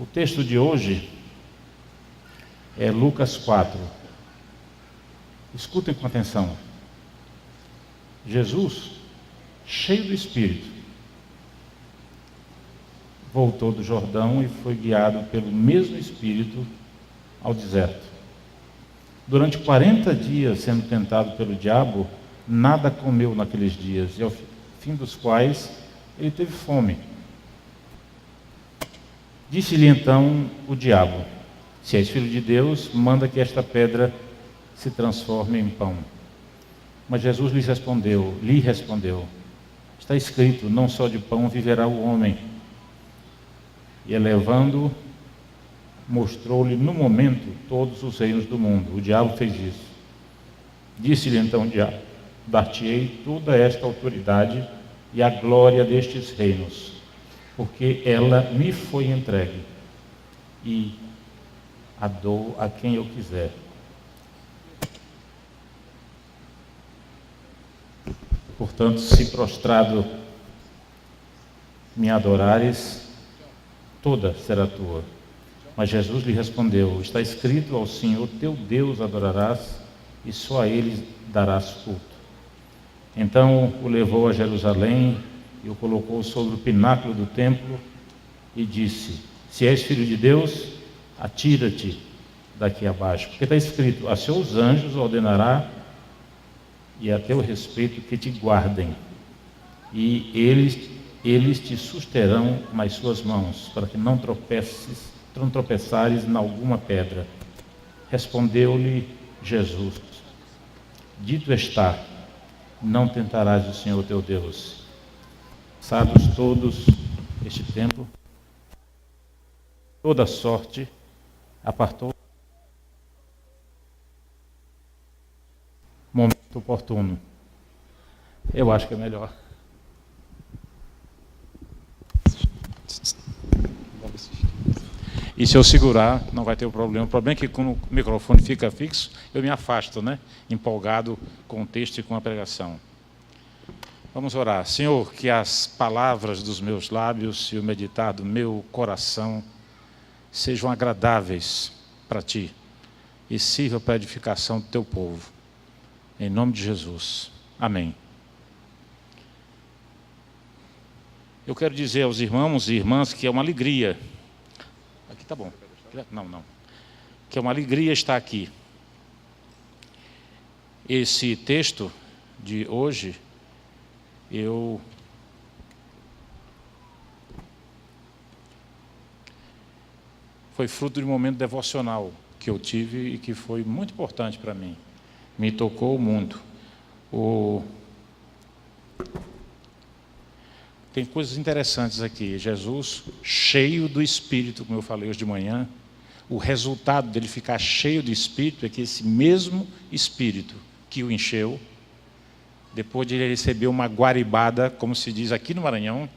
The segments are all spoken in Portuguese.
O texto de hoje é Lucas 4. Escutem com atenção. Jesus, cheio do Espírito, voltou do Jordão e foi guiado pelo mesmo Espírito ao deserto. Durante 40 dias, sendo tentado pelo diabo, nada comeu naqueles dias, e ao fim dos quais ele teve fome. Disse-lhe então o diabo: se és filho de Deus, manda que esta pedra se transforme em pão. Mas Jesus lhe respondeu: está escrito, não só de pão viverá o homem. E elevando, mostrou-lhe no momento todos os reinos do mundo. O diabo fez isso. Disse-lhe então o diabo: dar-te-ei toda esta autoridade e a glória destes reinos, porque ela me foi entregue, e a dou a quem eu quiser. Portanto, se prostrado me adorares, toda será tua. Mas Jesus lhe respondeu: está escrito, ao Senhor teu Deus adorarás, e só a Ele darás culto. Então o levou a Jerusalém e o colocou sobre o pináculo do templo e disse: se és filho de Deus, atira-te daqui abaixo, porque está escrito: a seus anjos ordenará e a teu respeito que te guardem, e eles te susterão nas suas mãos, para que não tropeçares em alguma pedra. Respondeu-lhe Jesus: dito está, não tentarás o Senhor teu Deus. Passados todos este tempo, toda sorte apartou. Momento oportuno. Eu acho que é melhor. E se eu segurar, não vai ter o problema. O problema é que quando o microfone fica fixo, eu me afasto, né? Empolgado com o texto e com a pregação. Vamos orar. Senhor, que as palavras dos meus lábios e o meditar do meu coração sejam agradáveis para Ti e sirva para a edificação do Teu povo. Em nome de Jesus. Amém. Eu quero dizer aos irmãos e irmãs que é uma alegria. Aqui tá bom. Não. Que é uma alegria estar aqui. Esse texto de hoje, foi fruto de um momento devocional que eu tive e que foi muito importante para mim. Me tocou muito. Tem coisas interessantes aqui. Jesus, cheio do Espírito, como eu falei hoje de manhã, o resultado dele ficar cheio do Espírito é que esse mesmo Espírito que o encheu, depois de ele receber uma guaribada, como se diz aqui no Maranhão.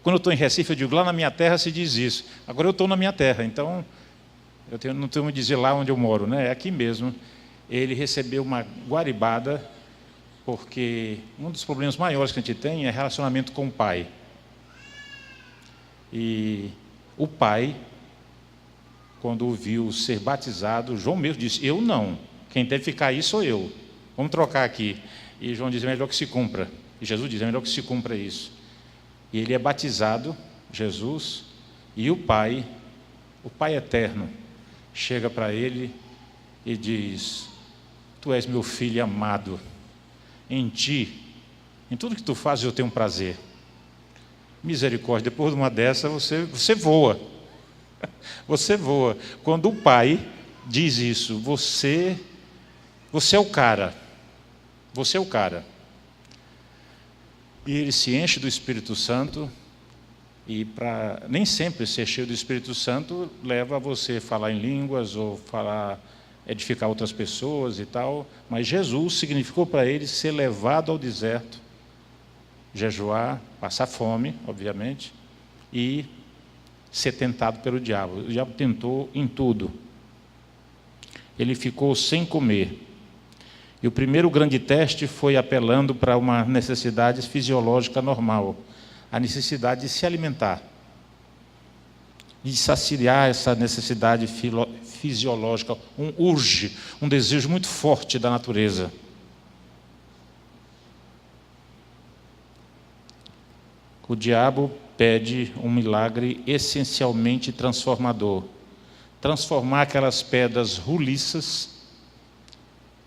Quando eu estou em Recife, eu digo, lá na minha terra se diz isso. Agora eu estou na minha terra, então não tenho que dizer lá onde eu moro, né? É aqui mesmo. Ele recebeu uma guaribada, porque um dos problemas maiores que a gente tem é relacionamento com o pai. E o pai, quando o viu ser batizado, João mesmo disse: eu não, quem deve ficar aí sou eu, vamos trocar aqui. E João diz: é melhor que se cumpra. E Jesus diz: é melhor que se cumpra isso. E ele é batizado, Jesus, e o Pai eterno, chega para ele e diz: tu és meu filho amado, em ti, em tudo que tu fazes eu tenho um prazer. Misericórdia, depois de uma dessa você voa. Você voa. Quando o Pai diz isso, você é o cara. Você é o cara. E ele se enche do Espírito Santo, e nem sempre ser cheio do Espírito Santo leva a você falar em línguas ou edificar outras pessoas e tal, mas Jesus significou para ele ser levado ao deserto, jejuar, passar fome, obviamente, e ser tentado pelo diabo. O diabo tentou em tudo. Ele ficou sem comer. E o primeiro grande teste foi apelando para uma necessidade fisiológica normal, a necessidade de se alimentar. de saciar essa necessidade fisiológica, um urge, um desejo muito forte da natureza. O diabo pede um milagre essencialmente transformador. Transformar aquelas pedras roliças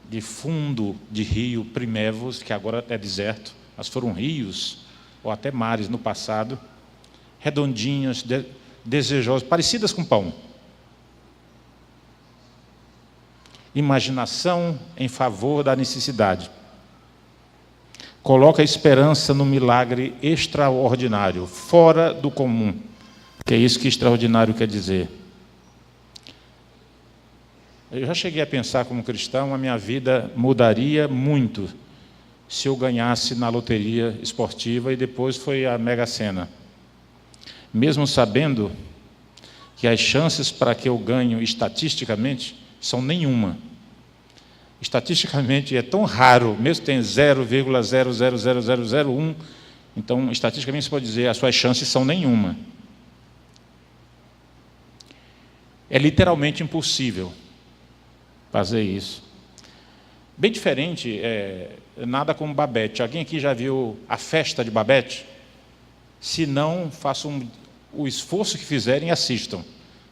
de fundo de rio primevos, que agora é deserto, mas foram rios, ou até mares no passado, redondinhas, desejosas, parecidas com pão. Imaginação em favor da necessidade. Coloca a esperança no milagre extraordinário, fora do comum, que é isso que extraordinário quer dizer. Eu já cheguei a pensar como cristão, a minha vida mudaria muito se eu ganhasse na loteria esportiva e depois foi a Mega Sena. Mesmo sabendo que as chances para que eu ganhe estatisticamente são nenhuma. Estatisticamente é tão raro, mesmo que tenha 0,000001, então estatisticamente você pode dizer as suas chances são nenhuma. É literalmente impossível fazer isso. Bem diferente, nada como Babette. Alguém aqui já viu a festa de Babette? Se não, façam o esforço que fizerem e assistam,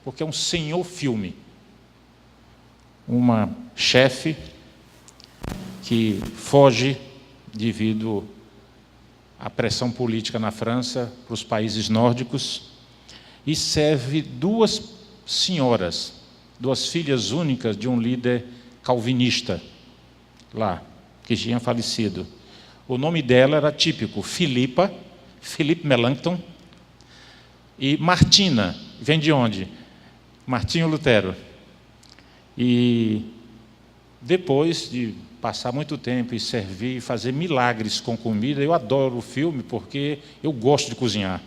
porque é um senhor filme. Uma chefe que foge devido à pressão política na França para os países nórdicos e serve duas senhoras, duas filhas únicas de um líder calvinista lá, que tinha falecido. O nome dela era típico, Philippe Melanchthon, e Martina, vem de onde? Martinho Lutero. E depois de passar muito tempo e servir e fazer milagres com comida, eu adoro o filme porque eu gosto de cozinhar.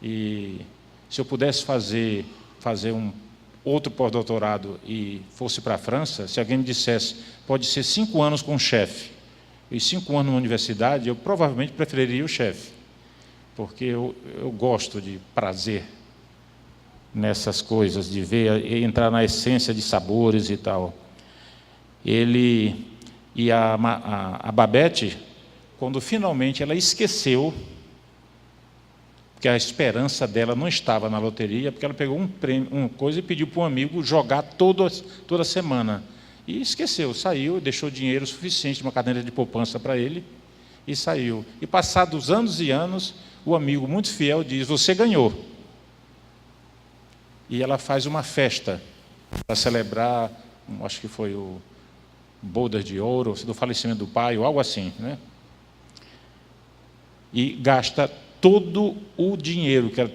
E se eu pudesse fazer um outro pós-doutorado e fosse para a França, se alguém me dissesse, pode ser 5 anos com um chefe e 5 anos na universidade, eu provavelmente preferiria o chefe, porque eu gosto de prazer nessas coisas, de ver, entrar na essência de sabores e tal. Ele e a Babette, quando finalmente ela esqueceu que a esperança dela não estava na loteria, porque ela pegou uma coisa e pediu para um amigo jogar toda semana. E esqueceu, saiu, deixou dinheiro suficiente, uma caderneta de poupança para ele, e saiu. E passados anos e anos, o amigo muito fiel diz, você ganhou. E ela faz uma festa para celebrar, acho que foi o bodas de ouro, do falecimento do pai, ou algo assim, né? E gasta todo o dinheiro que ela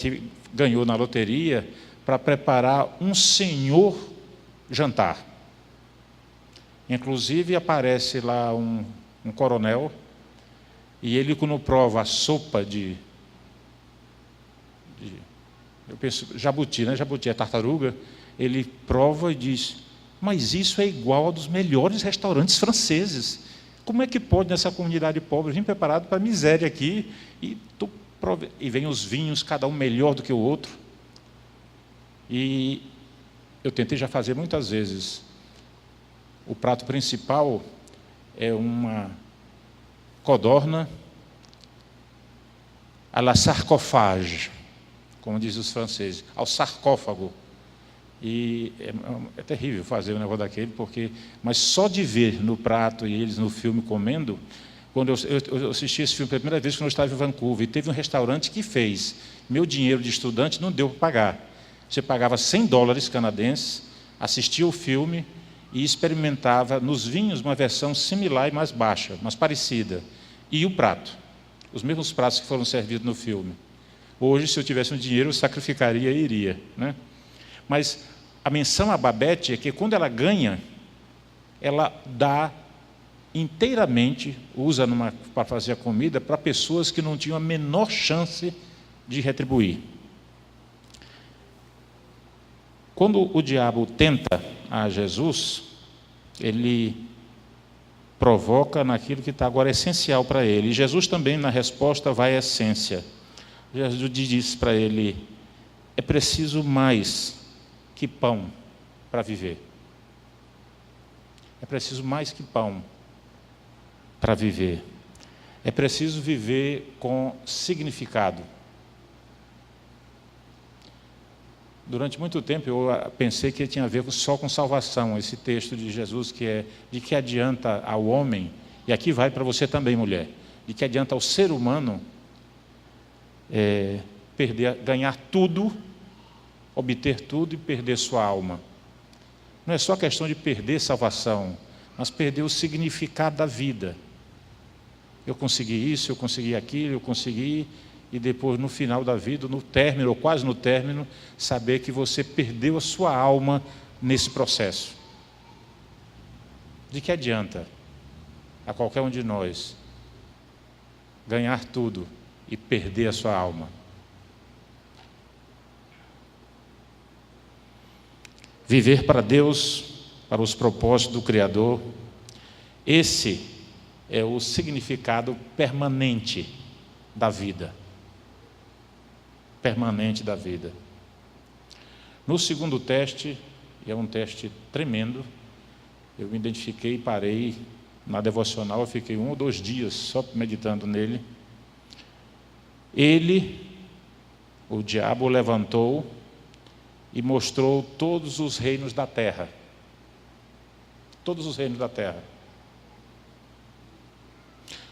ganhou na loteria para preparar um senhor jantar. Inclusive aparece lá um coronel, e ele, quando prova a sopa eu penso, jabuti, né? Jabuti é tartaruga, ele prova e diz, mas isso é igual ao dos melhores restaurantes franceses. Como é que pode, nessa comunidade pobre, vir preparado para a miséria aqui, e vem os vinhos, cada um melhor do que o outro. E eu tentei já fazer muitas vezes. O prato principal é uma codorna à la sarcophage, como dizem os franceses, ao sarcófago. E é terrível fazer um negócio daquele, mas só de ver no prato e eles no filme comendo, quando eu assisti esse filme pela primeira vez, quando eu estava em Vancouver, e teve um restaurante que fez, meu dinheiro de estudante não deu para pagar. Você pagava $100 canadenses, assistia o filme e experimentava nos vinhos uma versão similar e mais baixa, mas parecida. E o prato, os mesmos pratos que foram servidos no filme. Hoje, se eu tivesse um dinheiro, eu sacrificaria e iria, né? Mas a menção a Babette é que quando ela ganha, ela dá inteiramente, usa para fazer a comida para pessoas que não tinham a menor chance de retribuir. Quando o diabo tenta a Jesus, ele provoca naquilo que está agora essencial para ele. E Jesus também, na resposta, vai à essência. Jesus diz para ele, é preciso mais que pão para viver. É preciso mais que pão para viver. É preciso viver com significado. Durante muito tempo eu pensei que tinha a ver só com salvação, esse texto de Jesus que é: de que adianta ao homem, e aqui vai para você também, mulher, de que adianta ao ser humano ganhar tudo, obter tudo e perder sua alma. Não é só questão de perder salvação, mas perder o significado da vida. Eu consegui isso, eu consegui aquilo, eu consegui, e depois no final da vida, no término, ou quase no término, saber que você perdeu a sua alma nesse processo. De que adianta a qualquer um de nós ganhar tudo e perder a sua alma? Viver para Deus, para os propósitos do Criador, esse é o significado permanente da vida. Permanente da vida. No segundo teste, e é um teste tremendo, eu me identifiquei, parei na devocional, eu fiquei 1 ou 2 dias só meditando nele. O diabo levantou e mostrou todos os reinos da terra. Todos os reinos da terra.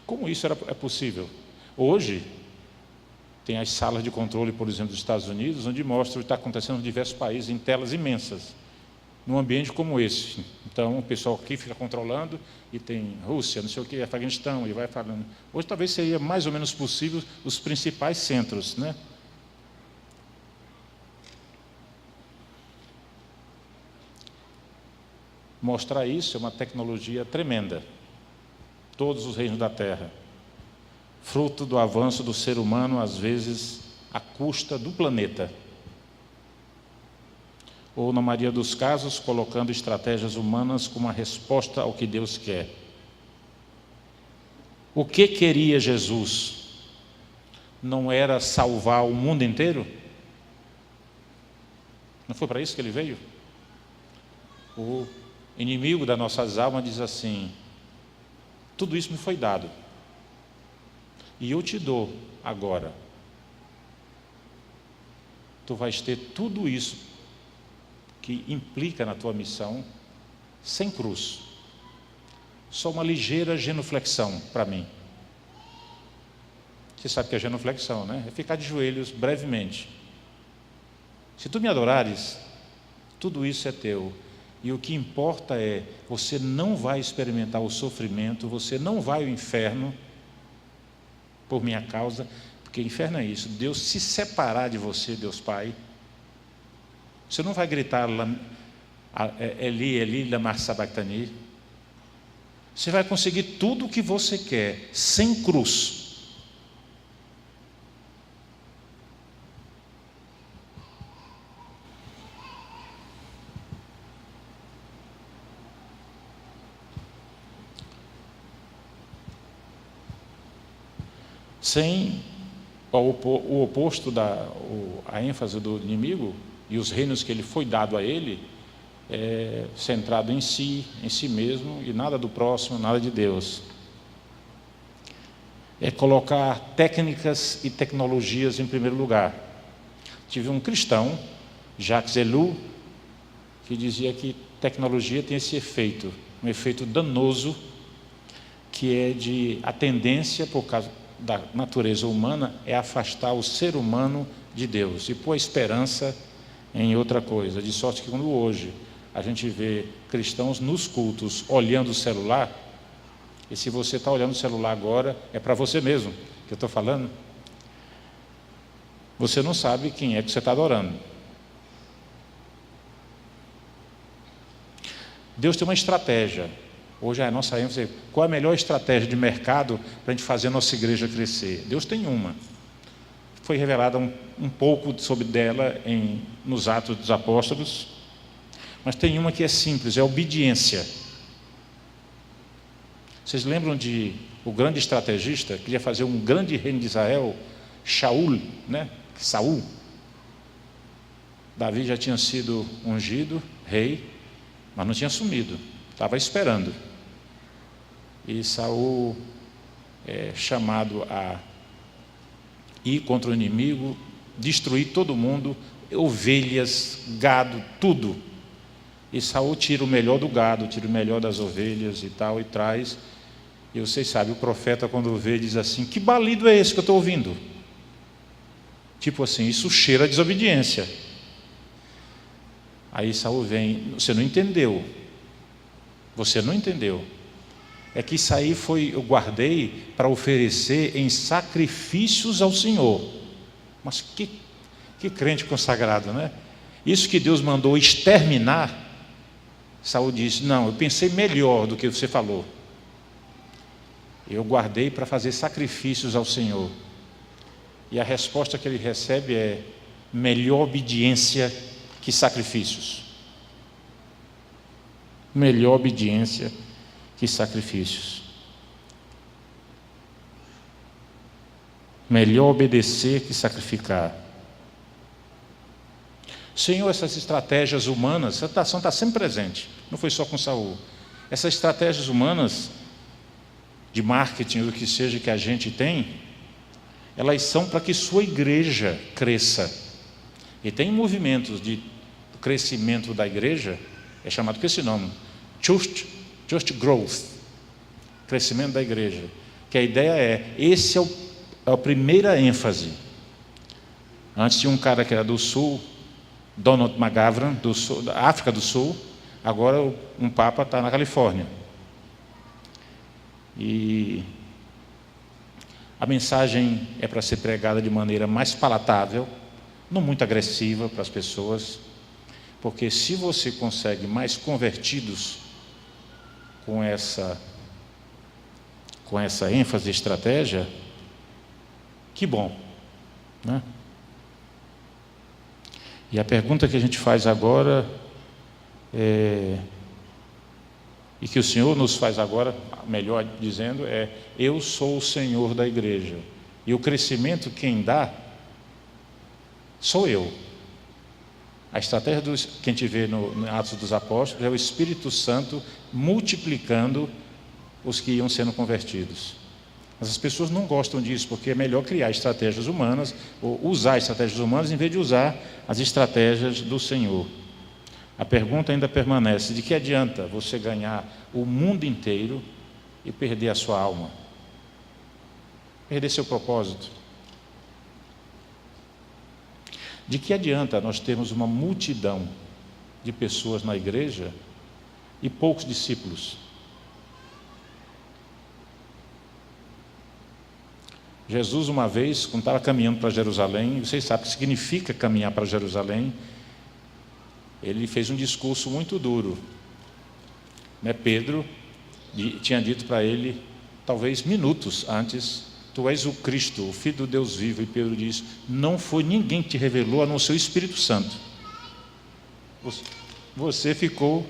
Como isso é possível? Hoje, tem as salas de controle, por exemplo, dos Estados Unidos, onde mostra o que está acontecendo em diversos países, em telas imensas, num ambiente como esse. Então, o pessoal aqui fica controlando, e tem Rússia, não sei o que, Afeganistão, e vai falando. Hoje talvez seria mais ou menos possível os principais centros, né? Mostrar isso é uma tecnologia tremenda. Todos os reinos da terra. Fruto do avanço do ser humano, às vezes, à custa do planeta. Ou, na maioria dos casos, colocando estratégias humanas como uma resposta ao que Deus quer. O que queria Jesus? Não era salvar o mundo inteiro? Não foi para isso que ele veio? O inimigo das nossas almas diz assim: tudo isso me foi dado, e eu te dou agora. Tu vais ter tudo isso que implica na tua missão, sem cruz. Só uma ligeira genuflexão para mim. Você sabe o que é genuflexão, né? É ficar de joelhos brevemente. Se tu me adorares, tudo isso é teu. E o que importa é, você não vai experimentar o sofrimento, você não vai ao inferno por minha causa, porque inferno é isso, Deus se separar de você, Deus Pai. Você não vai gritar Eli, Eli, lama sabachthani. Você vai conseguir tudo o que você quer, sem cruz. Sem o oposto a ênfase do inimigo e os reinos que ele foi dado a ele, centrado em si mesmo, e nada do próximo, nada de Deus. É colocar técnicas e tecnologias em primeiro lugar. Tive um cristão, Jacques Ellul, que dizia que tecnologia tem esse efeito, um efeito danoso, que é a tendência, por causa da natureza humana, é afastar o ser humano de Deus e pôr a esperança em outra coisa, de sorte que quando hoje a gente vê cristãos nos cultos olhando o celular, e se você está olhando o celular agora, é para você mesmo que eu estou falando, você não sabe quem é que você está adorando. Deus tem uma estratégia. Hoje a nossa ênfase, qual é a melhor estratégia de mercado para a gente fazer a nossa igreja crescer? Deus tem uma. Foi revelada um pouco sobre dela nos Atos dos Apóstolos, mas tem uma que é simples, é a obediência. Vocês lembram de o grande estrategista, que queria fazer um grande reino de Israel, Shaul, né? Saul? Davi já tinha sido ungido rei, mas não tinha assumido, estava esperando. E Saul é chamado a ir contra o inimigo, destruir todo mundo, ovelhas, gado, tudo. E Saul tira o melhor do gado, tira o melhor das ovelhas e tal, e traz. E vocês sabem, o profeta quando vê diz assim: que balido é esse que eu estou ouvindo? Tipo assim, isso cheira a desobediência. Aí Saul vem: você não entendeu, você não entendeu. É que isso aí eu guardei para oferecer em sacrifícios ao Senhor. Mas que crente consagrado, né? Isso que Deus mandou exterminar, Saul disse: não, eu pensei melhor do que você falou. Eu guardei para fazer sacrifícios ao Senhor. E a resposta que ele recebe é: melhor obediência que sacrifícios. Melhor obediência que sacrifícios. Melhor obedecer que sacrificar. Senhor, essas estratégias humanas, a tentação está sempre presente, não foi só com Saul. Essas estratégias humanas de marketing, ou o que seja que a gente tem, elas são para que sua igreja cresça. E tem movimentos de crescimento da igreja, é chamado com esse nome, Church Growth, crescimento da igreja, que a ideia esse é a primeira ênfase. Antes tinha um cara que era do sul, Donald McGavran, da África do Sul, agora um papa está na Califórnia. E a mensagem é para ser pregada de maneira mais palatável, não muito agressiva para as pessoas, porque se você consegue mais convertidos com essa ênfase e estratégia, que bom, né? E a pergunta que a gente faz agora e que o Senhor nos faz agora, melhor dizendo, eu sou o Senhor da igreja, e o crescimento quem dá sou eu. A estratégia que a gente vê no Atos dos Apóstolos é o Espírito Santo multiplicando os que iam sendo convertidos. Mas as pessoas não gostam disso, porque é melhor criar estratégias humanas, ou usar estratégias humanas, em vez de usar as estratégias do Senhor. A pergunta ainda permanece: de que adianta você ganhar o mundo inteiro e perder a sua alma? Perder seu propósito? De que adianta nós termos uma multidão de pessoas na igreja e poucos discípulos? Jesus, uma vez, quando estava caminhando para Jerusalém, vocês sabem o que significa caminhar para Jerusalém, ele fez um discurso muito duro, né? Pedro tinha dito para ele, talvez minutos antes: tu és o Cristo, o Filho do Deus vivo. E Pedro diz: não foi ninguém que te revelou a não ser o Espírito Santo. Você ficou,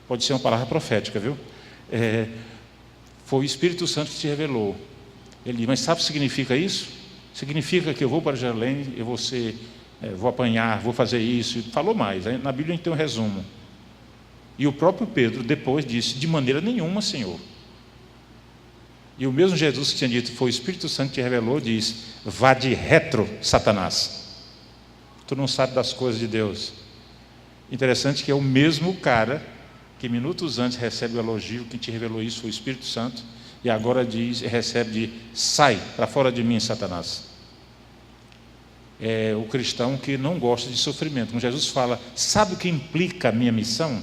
pode ser uma palavra profética, viu? Foi o Espírito Santo que te revelou. Ele diz: mas sabe o que significa isso? Significa que eu vou para Jerusalém, vou apanhar, vou fazer isso. Falou mais, na Bíblia a gente tem um resumo. E o próprio Pedro depois disse: de maneira nenhuma, Senhor. E o mesmo Jesus que tinha dito foi o Espírito Santo que te revelou, diz: vá de retro, Satanás, tu não sabe das coisas de Deus. Interessante que é o mesmo cara que minutos antes recebe o elogio: quem te revelou isso foi o Espírito Santo, e agora recebe sai para fora de mim, Satanás. É o cristão que não gosta de sofrimento. Quando Jesus fala: sabe o que implica a minha missão?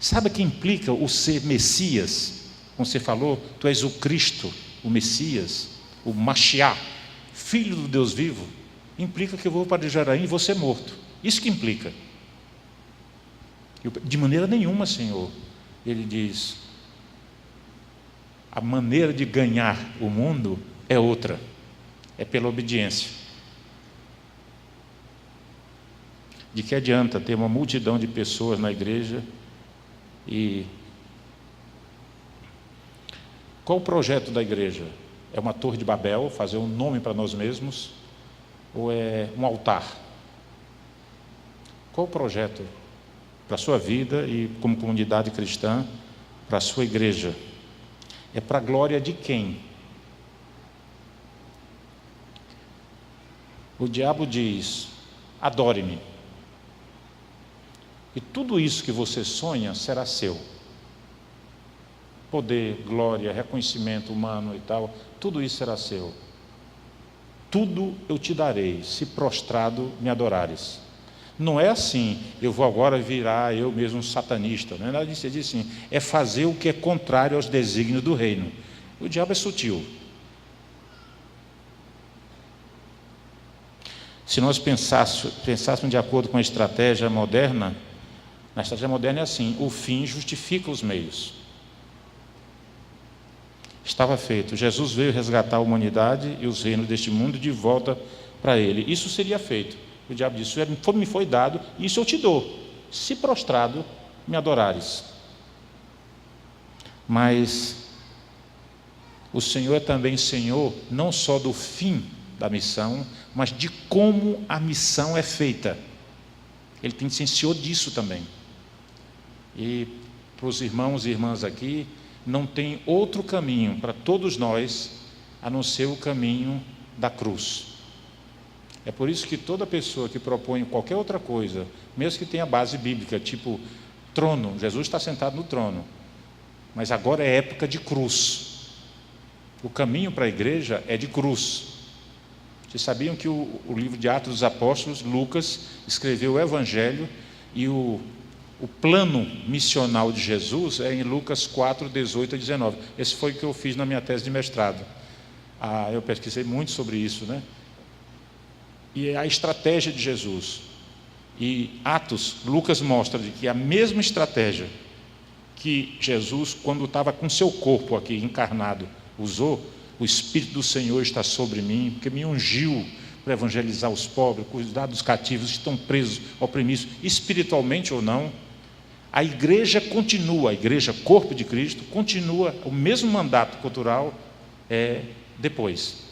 Sabe o que implica o ser Messias? Como você falou, tu és o Cristo, o Messias, o Mashiach, Filho do Deus vivo. Implica que eu vou para Jerusalém e vou ser morto. Isso que implica. De maneira nenhuma, Senhor. Ele diz: a maneira de ganhar o mundo é outra, é pela obediência. De que adianta ter uma multidão de pessoas na igreja e... Qual o projeto da igreja? É uma torre de Babel, fazer um nome para nós mesmos? Ou é um altar? Qual o projeto para a sua vida e como comunidade cristã, para a sua igreja? É para a glória de quem? O diabo diz: adore-me. E tudo isso que você sonha será seu. Poder, glória, reconhecimento humano e tal, tudo isso será seu. Tudo eu te darei, se prostrado me adorares. Não é assim, eu vou agora virar eu mesmo um satanista. Não é nada disso, ele diz assim, é fazer o que é contrário aos desígnios do reino. O diabo é sutil. Se nós pensássemos de acordo com a estratégia moderna, na estratégia moderna é assim, o fim justifica os meios. Estava feito, Jesus veio resgatar a humanidade e os reinos deste mundo de volta para ele. Isso seria feito. O diabo disse, me foi dado, isso eu te dou, se prostrado me adorares. Mas o Senhor é também Senhor, não só do fim da missão, mas de como a missão é feita. Ele tem senso disso também. E para os irmãos e irmãs aqui, não tem outro caminho para todos nós, a não ser o caminho da cruz. É por isso que toda pessoa que propõe qualquer outra coisa, mesmo que tenha base bíblica, tipo trono, Jesus está sentado no trono, mas agora é época de cruz. O caminho para a igreja é de cruz. Vocês sabiam que o livro de Atos dos Apóstolos, Lucas, escreveu o Evangelho e o plano missional de Jesus é em Lucas 4, 18 a 19. Esse foi o que eu fiz na minha tese de mestrado. Eu pesquisei muito sobre isso, né? E é a estratégia de Jesus. E Atos, Lucas mostra de que a mesma estratégia que Jesus, quando estava com seu corpo aqui encarnado, usou, o Espírito do Senhor está sobre mim, porque me ungiu para evangelizar os pobres, cuidar dos cativos que estão presos, oprimidos, espiritualmente ou não. A igreja continua, a igreja corpo de Cristo, continua o mesmo mandato cultural depois.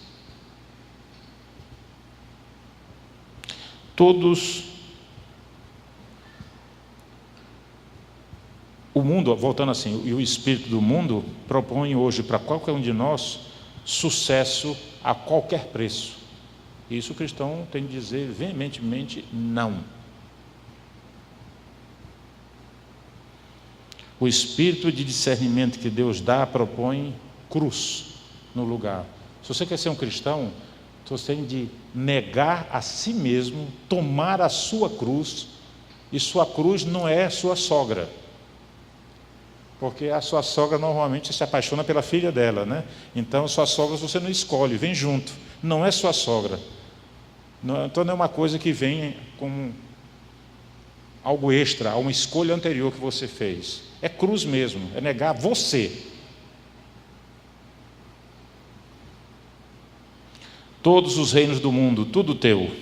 O mundo, voltando assim, e o espírito do mundo propõe hoje para qualquer um de nós sucesso a qualquer preço. Isso o cristão tem de dizer veementemente não. O espírito de discernimento que Deus dá propõe cruz no lugar. Se você quer ser um cristão, você tem de negar a si mesmo, tomar a sua cruz, e sua cruz não é sua sogra, porque a sua sogra normalmente se apaixona pela filha dela, né? Então sua sogra você não escolhe, vem junto, não é sua sogra. Então não é uma coisa que vem como algo extra, a uma escolha anterior que você fez. É cruz mesmo, é negar você. Todos os reinos do mundo, tudo teu.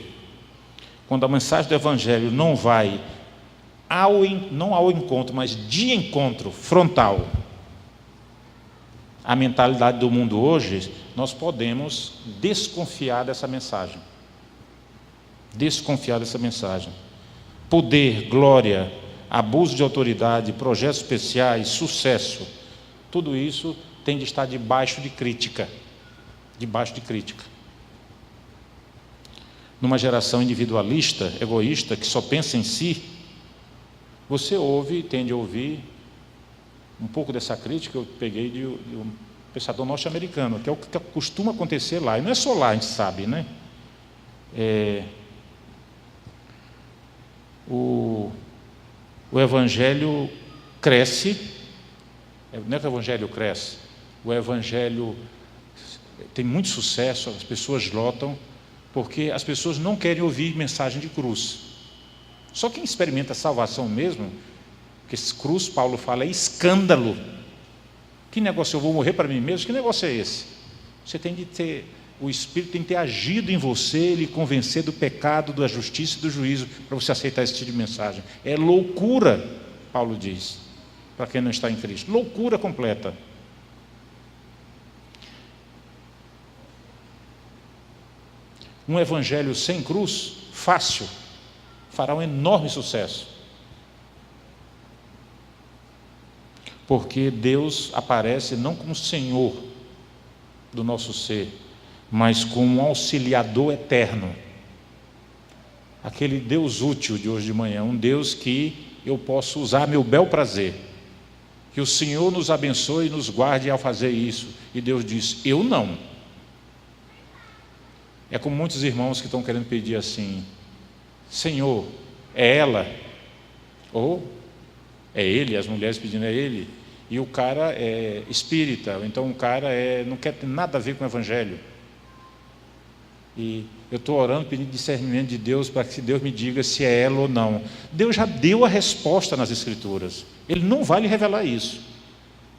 Quando a mensagem do Evangelho não vai não ao encontro, mas de encontro frontal à mentalidade do mundo hoje, nós podemos desconfiar dessa mensagem. Desconfiar dessa mensagem. Poder, glória, abuso de autoridade, projetos especiais, sucesso, tudo isso tem de estar debaixo de crítica. Debaixo de crítica. Numa geração individualista, egoísta, que só pensa em si, você tende a ouvir um pouco dessa crítica. Eu peguei de um pensador norte-americano, que é o que costuma acontecer lá, e não é só lá, a gente sabe, né? O Evangelho cresce, não é que o Evangelho cresce, o Evangelho tem muito sucesso, as pessoas lotam, porque as pessoas não querem ouvir mensagem de cruz. Só quem experimenta a salvação mesmo, que esse cruz, Paulo fala, é escândalo. Que negócio, eu vou morrer para mim mesmo? Que negócio é esse? Você tem de ter, o Espírito tem de ter agido em você, lhe convencer do pecado, da justiça e do juízo, para você aceitar esse tipo de mensagem. É loucura, Paulo diz, para quem não está em Cristo. Loucura completa. Um evangelho sem cruz, fácil, fará um enorme sucesso. Porque Deus aparece não como Senhor do nosso ser, mas como um auxiliador eterno. Aquele Deus útil de hoje de manhã, um Deus que eu posso usar a meu bel prazer. Que o Senhor nos abençoe e nos guarde ao fazer isso. E Deus diz, eu não. É como muitos irmãos que estão querendo pedir assim, Senhor, é ela? Ou é ele, as mulheres pedindo é ele, e o cara é espírita, ou então o cara não quer ter nada a ver com o Evangelho. E eu estou orando, pedindo discernimento de Deus, para que Deus me diga se é ela ou não. Deus já deu a resposta nas Escrituras. Ele não vai lhe revelar isso.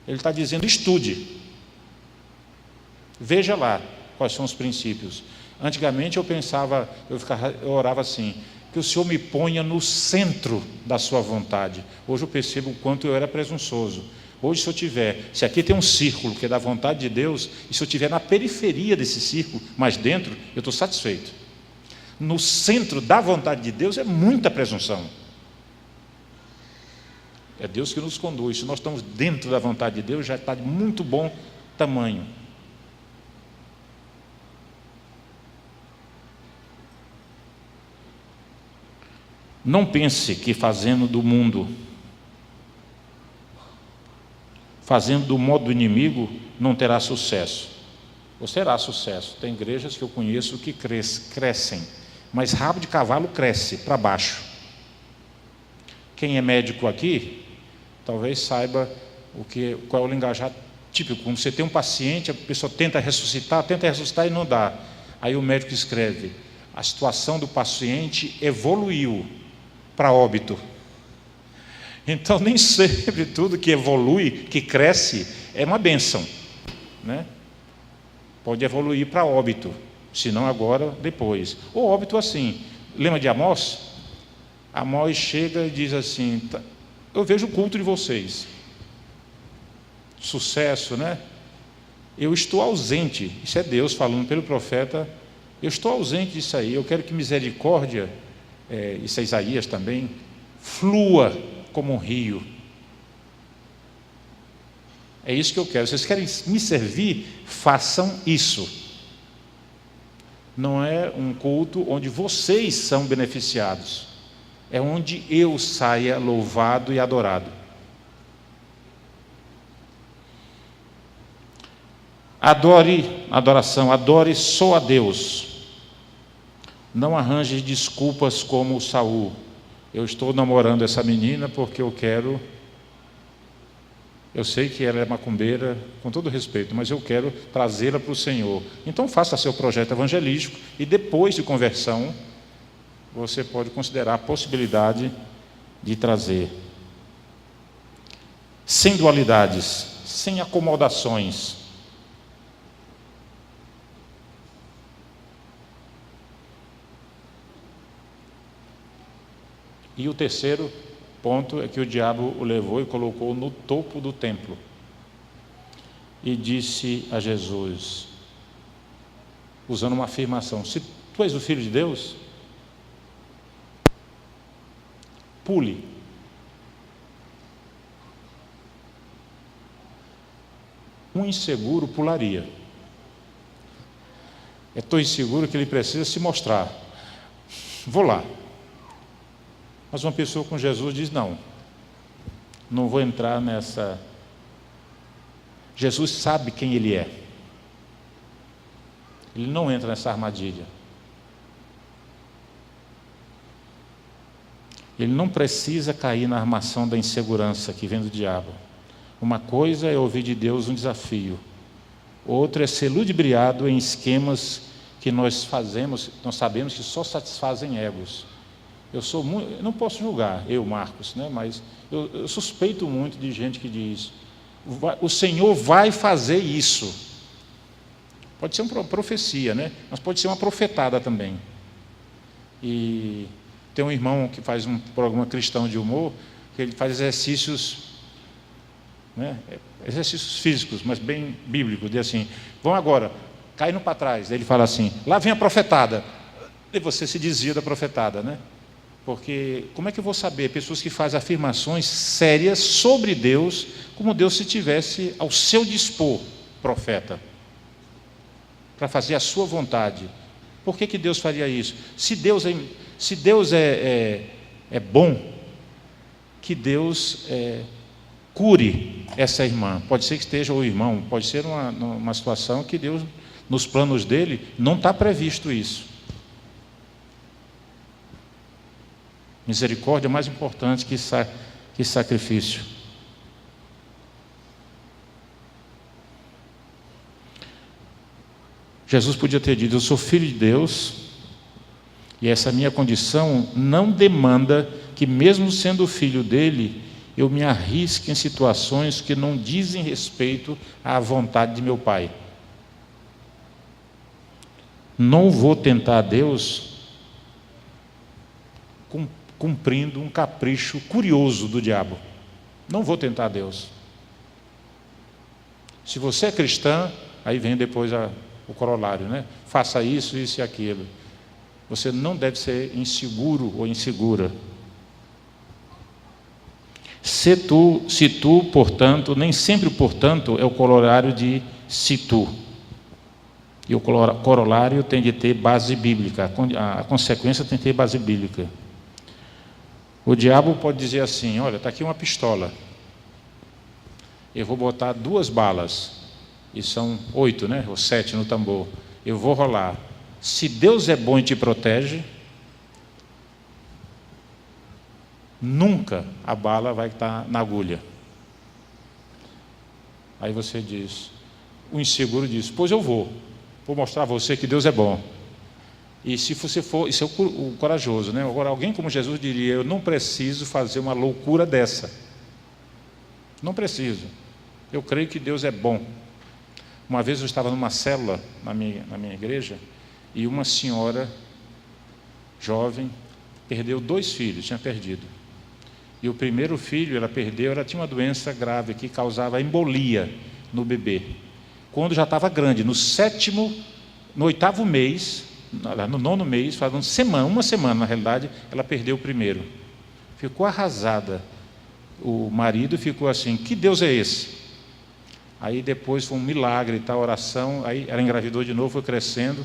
Ele está dizendo, estude. Veja lá quais são os princípios. Antigamente eu pensava, eu orava assim, que o Senhor me ponha no centro da sua vontade. Hoje eu percebo o quanto eu era presunçoso. Hoje, se aqui tem um círculo que é da vontade de Deus, e se eu estiver na periferia desse círculo, mas dentro, eu estou satisfeito. No centro da vontade de Deus é muita presunção. É Deus que nos conduz. Se nós estamos dentro da vontade de Deus, já está de muito bom tamanho. Não pense que fazendo do modo do inimigo, não terá sucesso. Ou terá sucesso. Tem igrejas que eu conheço que crescem, mas rabo de cavalo cresce para baixo. Quem é médico aqui, talvez saiba qual é o linguajar típico. Quando você tem um paciente, a pessoa tenta ressuscitar e não dá. Aí o médico escreve, a situação do paciente evoluiu para óbito. Então, nem sempre tudo que evolui, que cresce, é uma bênção, né? Pode evoluir para óbito, se não agora, depois. Ou óbito assim. Lembra de Amós? Amós chega e diz assim, eu vejo o culto de vocês. Sucesso, né? Eu estou ausente. Isso é Deus falando pelo profeta. Eu estou ausente disso aí. Eu quero que misericórdia, isso é Isaías também, flua como um rio. É isso que eu quero. Vocês querem me servir? Façam isso. Não é um culto onde vocês são beneficiados. É onde eu saia louvado e adorado. Adore só a Deus. Não arranje desculpas como Saul. Eu estou namorando essa menina porque eu sei que ela é macumbeira, com todo respeito, mas eu quero trazê-la para o Senhor. Então faça seu projeto evangelístico e depois de conversão, você pode considerar a possibilidade de trazer. Sem dualidades, sem acomodações. E o terceiro ponto é que o diabo o levou e colocou no topo do templo. E disse a Jesus, usando uma afirmação, se tu és o Filho de Deus, pule. Um inseguro pularia. É tão inseguro que ele precisa se mostrar. Vou lá. Mas uma pessoa com Jesus diz, não vou entrar nessa. Jesus sabe quem ele é. Ele não entra nessa armadilha. Ele não precisa cair na armação da insegurança que vem do diabo. Uma coisa é ouvir de Deus um desafio. Outra é ser ludibriado em esquemas que nós sabemos que só satisfazem egos. Eu não posso julgar, Marcos, né? Mas eu suspeito muito de gente que diz, o Senhor vai fazer isso. Pode ser uma profecia, né? Mas pode ser uma profetada também. E tem um irmão que faz um programa cristão de humor, que ele faz exercícios, né? Exercícios físicos, mas bem bíblicos, diz assim, vão agora, caindo para trás. Ele fala assim, lá vem a profetada. E você se desvia da profetada, né? Porque como é que eu vou saber? Pessoas que fazem afirmações sérias sobre Deus, como Deus se tivesse ao seu dispor, profeta, para fazer a sua vontade. Por que Deus faria isso? Se Deus é bom, que Deus cure essa irmã. Pode ser que esteja o irmão, pode ser uma situação que Deus, nos planos dele, não está previsto isso. Misericórdia é mais importante que sacrifício. Jesus podia ter dito: eu sou filho de Deus, e essa minha condição não demanda que, mesmo sendo filho dele, eu me arrisque em situações que não dizem respeito à vontade de meu Pai. Não vou tentar Deus cumprindo um capricho curioso do diabo. Não vou tentar Deus. Se você é cristã, aí vem depois o corolário, né? Faça isso, isso e aquilo. Você não deve ser inseguro ou insegura. Se tu, portanto, nem sempre portanto é o corolário de se tu. E o corolário tem de ter base bíblica, a consequência tem de ter base bíblica. O diabo pode dizer assim: olha, está aqui uma pistola, eu vou botar 2 balas, e são 8, né? Ou 7 no tambor, eu vou rolar. Se Deus é bom e te protege, nunca a bala vai estar na agulha. Aí você diz, o inseguro diz: pois eu vou mostrar a você que Deus é bom. E se você for, isso é o corajoso, né? Agora, alguém como Jesus diria: eu não preciso fazer uma loucura dessa. Não preciso. Eu creio que Deus é bom. Uma vez eu estava numa célula na minha igreja, e uma senhora jovem perdeu 2 filhos, tinha perdido. E o primeiro filho ela perdeu, ela tinha uma doença grave que causava embolia no bebê. Quando já estava grande, no 8º mês, no 9º mês, fazendo uma semana na realidade, ela perdeu o primeiro. Ficou arrasada. O marido ficou assim: que Deus é esse? Aí depois foi um milagre e tal, oração, aí ela engravidou de novo, foi crescendo,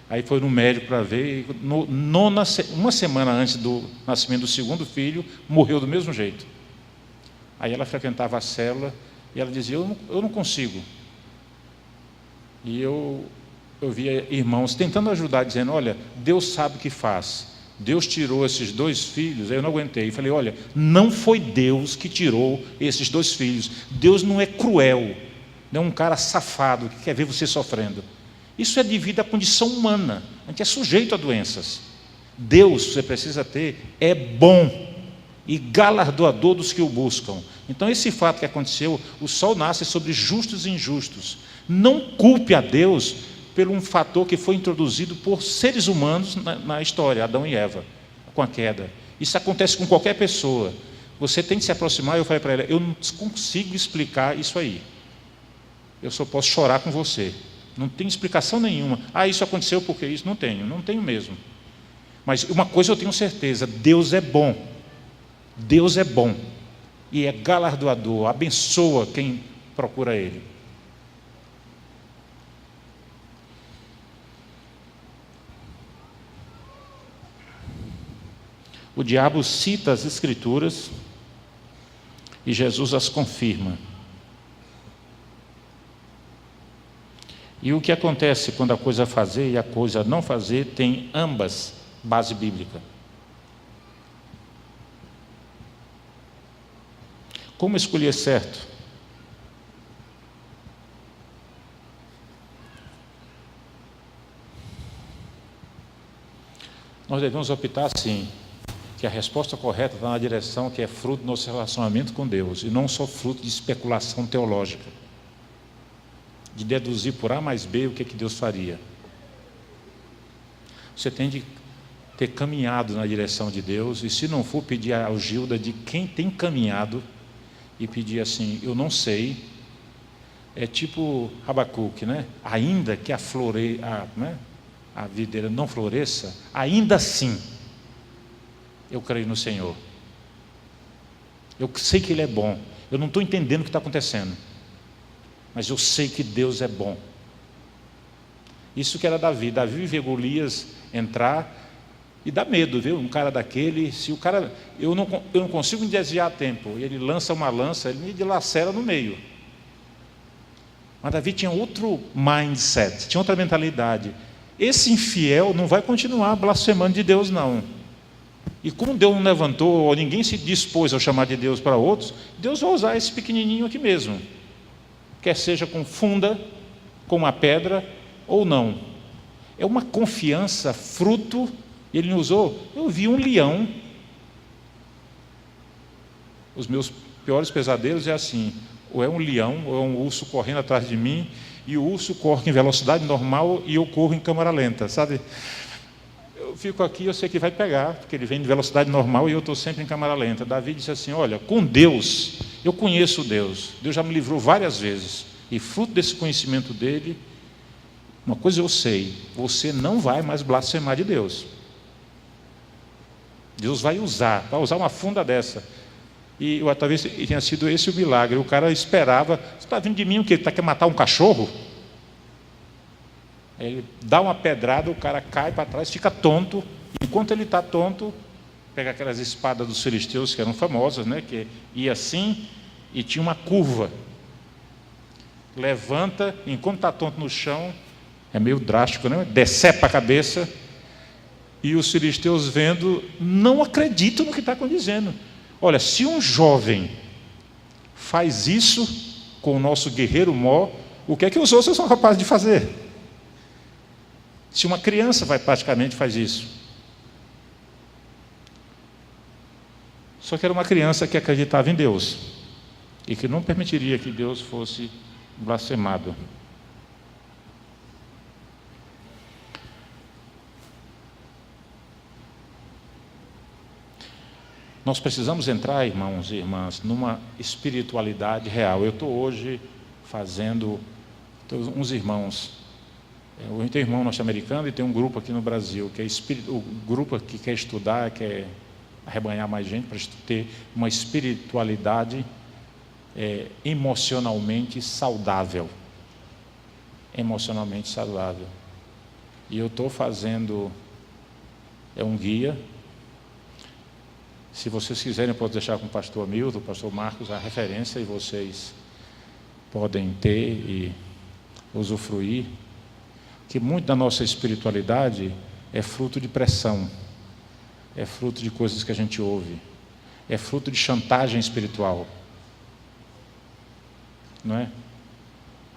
aí foi no médico para ver, e uma semana antes do nascimento do segundo filho, morreu do mesmo jeito. Aí ela frequentava a célula, e ela dizia: eu não consigo. E eu via irmãos tentando ajudar, dizendo: olha, Deus sabe o que faz. Deus tirou esses 2 filhos. Aí eu não aguentei e falei: olha, não foi Deus que tirou esses 2 filhos. Deus não é cruel, não é um cara safado que quer ver você sofrendo. Isso é devido à condição humana. A gente é sujeito a doenças. Deus, você precisa ter, é bom e galardoador dos que o buscam. Então, esse fato que aconteceu, o sol nasce sobre justos e injustos. Não culpe a Deus por um fator que foi introduzido por seres humanos na história, Adão e Eva, com a queda. Isso acontece com qualquer pessoa. Você tem que se aproximar. Eu falei para ela: eu não consigo explicar isso aí. Eu só posso chorar com você. Não tem explicação nenhuma. Isso aconteceu porque isso. Não tenho mesmo. Mas uma coisa eu tenho certeza: Deus é bom. Deus é bom. E é galardoador, abençoa quem procura Ele. O diabo cita as Escrituras e Jesus as confirma. E o que acontece quando a coisa fazer e a coisa não fazer tem ambas base bíblica. Como escolher certo? Nós devemos optar, sim, que a resposta correta está na direção que é fruto do nosso relacionamento com Deus, e não só fruto de especulação teológica, de deduzir por A mais B o que Deus faria. Você tem de ter caminhado na direção de Deus, e se não for, pedir a ajuda de quem tem caminhado, e pedir assim: eu não sei. É tipo Abacuque, né? Ainda que a videira não floresça, ainda assim eu creio no Senhor. Eu sei que Ele é bom. Eu não estou entendendo o que está acontecendo, mas eu sei que Deus é bom. Isso que era Davi. Davi vê Golias entrar e dá medo, viu? Um cara daquele, se o cara, eu não consigo me desviar a tempo, ele lança uma lança, ele me dilacera no meio. Mas Davi tinha outro mindset, tinha outra mentalidade. Esse infiel não vai continuar blasfemando de Deus, não. E como Deus não levantou, ou ninguém se dispôs a chamar de Deus para outros, Deus vai usar esse pequenininho aqui mesmo, quer seja com funda, com uma pedra ou não. É uma confiança fruto. Ele me usou. Eu vi um leão. Os meus piores pesadelos é assim: ou é um leão, ou é um urso correndo atrás de mim, e o urso corre em velocidade normal e eu corro em câmera lenta, sabe? Eu fico aqui, eu sei que vai pegar, porque ele vem de velocidade normal e eu estou sempre em câmera lenta. Davi disse assim: olha, com Deus, eu conheço Deus, Deus já me livrou várias vezes, e fruto desse conhecimento dele, uma coisa eu sei: você não vai mais blasfemar de Deus. Deus vai usar uma funda dessa. E talvez tenha sido esse o milagre. O cara esperava: você está vindo de mim o quê? Quer matar um cachorro? Ele dá uma pedrada, o cara cai para trás, fica tonto. Enquanto ele está tonto, pega aquelas espadas dos filisteus que eram famosas, né? Que ia assim e tinha uma curva. Levanta, enquanto está tonto no chão, é meio drástico, né? Decepa a cabeça. E os filisteus vendo, não acreditam no que está acontecendo. Olha, se um jovem faz isso com o nosso guerreiro Mó, o que é que os outros são capazes de fazer? Se uma criança praticamente faz isso. Só que era uma criança que acreditava em Deus e que não permitiria que Deus fosse blasfemado. Nós precisamos entrar, irmãos e irmãs, numa espiritualidade real. Eu estou hoje fazendo, uns irmãos, eu tenho um irmão norte-americano e tem um grupo aqui no Brasil, que é o grupo que quer estudar, quer arrebanhar mais gente para ter uma espiritualidade emocionalmente saudável. Emocionalmente saudável. E eu estou fazendo um guia. Se vocês quiserem, eu posso deixar com o pastor Milton, o pastor Marcos, a referência, e vocês podem ter e usufruir. Que muito da nossa espiritualidade é fruto de pressão, é fruto de coisas que a gente ouve, é fruto de chantagem espiritual. Não é?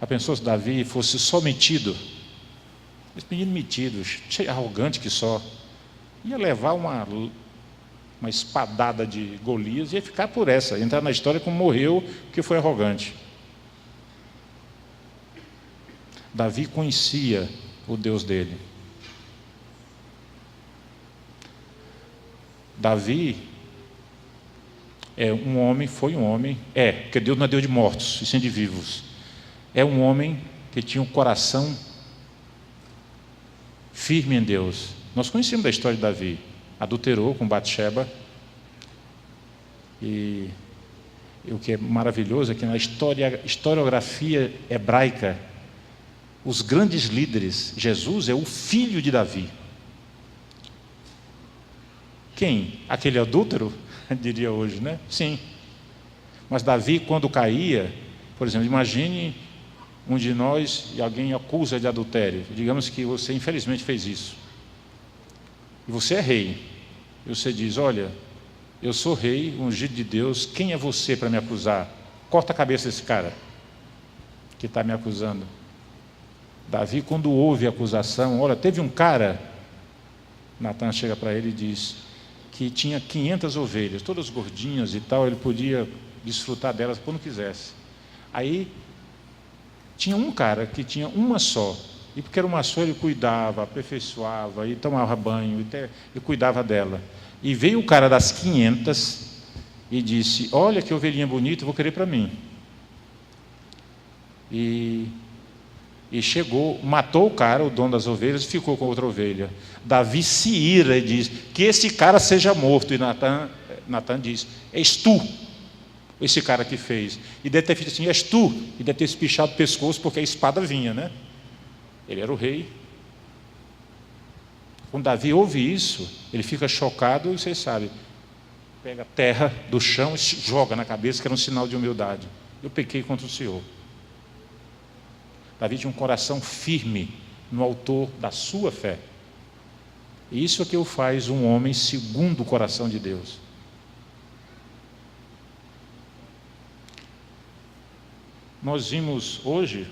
Já pensou se Davi fosse só metido? Esse menino metido, cheio, arrogante que só, ia levar uma espadada de Golias e ia ficar por essa, entrar na história como morreu porque foi arrogante. Davi conhecia o Deus dele. Davi foi um homem, porque Deus não é Deus de mortos, e sim de vivos. É um homem que tinha um coração firme em Deus. Nós conhecemos da história de Davi. Adulterou com Batseba. E o que é maravilhoso é que na historiografia hebraica, os grandes líderes, Jesus é o filho de Davi. Quem? Aquele adúltero? Diria hoje, né? Sim. Mas Davi, quando caía, por exemplo, imagine um de nós e alguém acusa de adultério. Digamos que você infelizmente fez isso. E você é rei. E você diz: olha, eu sou rei, ungido de Deus, quem é você para me acusar? Corta a cabeça desse cara que está me acusando. Davi, quando ouve a acusação, olha, teve um cara, Natan chega para ele e diz que tinha 500 ovelhas, todas gordinhas e tal, ele podia desfrutar delas quando quisesse. Aí, tinha um cara que tinha uma só, e porque era uma só, ele cuidava, aperfeiçoava, e tomava banho, e cuidava dela. E veio o cara das 500 e disse: olha que ovelhinha bonita, vou querer para mim. E E chegou, matou o cara, o dono das ovelhas, e ficou com outra ovelha. Davi se ira e diz: que esse cara seja morto. E Natan diz: és tu, esse cara que fez. E deve ter feito assim: és tu. E deve ter espichado o pescoço, porque a espada vinha, né? Ele era o rei. Quando Davi ouve isso, ele fica chocado, e vocês sabem, pega a terra do chão e joga na cabeça, que era um sinal de humildade. Eu pequei contra o Senhor. Davi tinha um coração firme no autor da sua fé. E isso é que o faz um homem segundo o coração de Deus. Nós vimos hoje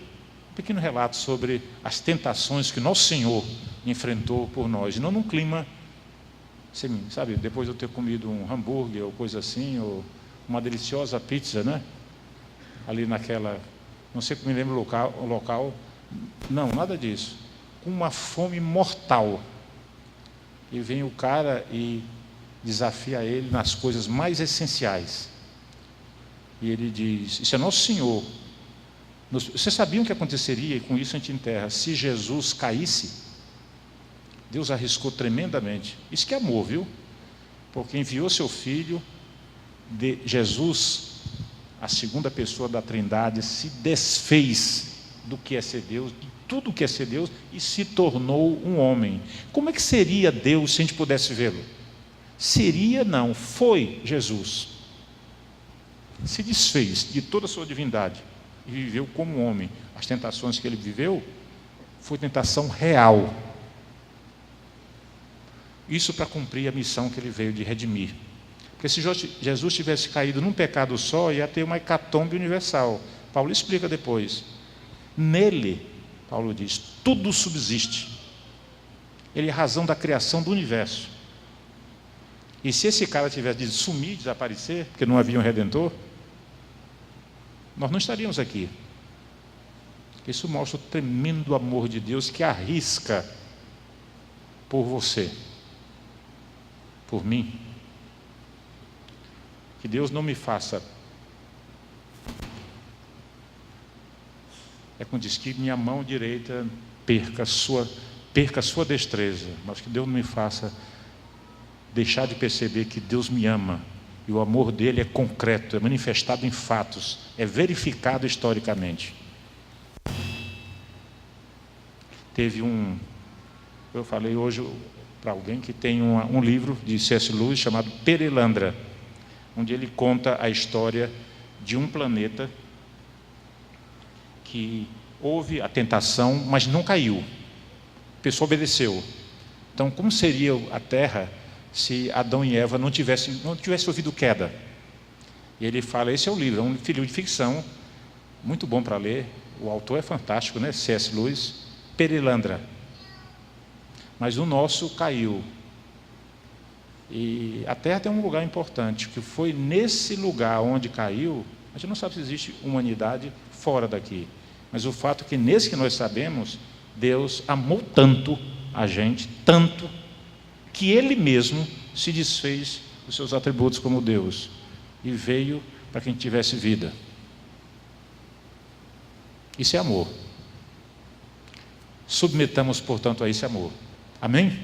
um pequeno relato sobre as tentações que nosso Senhor enfrentou por nós, e não num clima, sabe, depois de eu ter comido um hambúrguer ou coisa assim, ou uma deliciosa pizza, né? Ali naquela, não sei como me lembro o local, não, nada disso, com uma fome mortal. E vem o cara e desafia ele nas coisas mais essenciais. E ele diz: isso é nosso Senhor. Vocês sabiam o que aconteceria, e com isso a gente enterra, se Jesus caísse? Deus arriscou tremendamente. Isso que é amor, viu? Porque enviou seu Filho, Jesus, a segunda pessoa da Trindade, se desfez do que é ser Deus, de tudo o que é ser Deus, e se tornou um homem. Como é que seria Deus se a gente pudesse vê-lo? Seria, não, foi Jesus. Se desfez de toda a sua divindade e viveu como homem. As tentações que ele viveu foi tentação real. Isso para cumprir a missão que ele veio de redimir. Porque se Jesus tivesse caído num pecado só, ia ter uma hecatombe universal. Paulo explica depois. Nele, Paulo diz, tudo subsiste. Ele é a razão da criação do universo. E se esse cara tivesse de sumir, desaparecer, porque não havia um Redentor, nós não estaríamos aqui. Isso mostra o tremendo amor de Deus que arrisca por você, por mim. Que Deus não me faça. É como diz, que minha mão direita perca a sua destreza, mas que Deus não me faça deixar de perceber que Deus me ama, e o amor dele é concreto, é manifestado em fatos, é verificado historicamente. Eu falei hoje para alguém que tem um livro de C.S. Lewis chamado Perelandra, onde ele conta a história de um planeta que houve a tentação, mas não caiu. A pessoa obedeceu. Então, como seria a Terra se Adão e Eva não tivessem ouvido queda? E ele fala, esse é o livro, é um livro de ficção, muito bom para ler, o autor é fantástico, né? C.S. Lewis, Perelandra. Mas o nosso caiu. E a Terra tem um lugar importante, que foi nesse lugar onde caiu, a gente não sabe se existe humanidade fora daqui, mas o fato é que nesse que nós sabemos, Deus amou tanto a gente, tanto, que Ele mesmo se desfez dos seus atributos como Deus, e veio para que a gente tivesse vida. Isso é amor. Submetamos, portanto, a esse amor. Amém?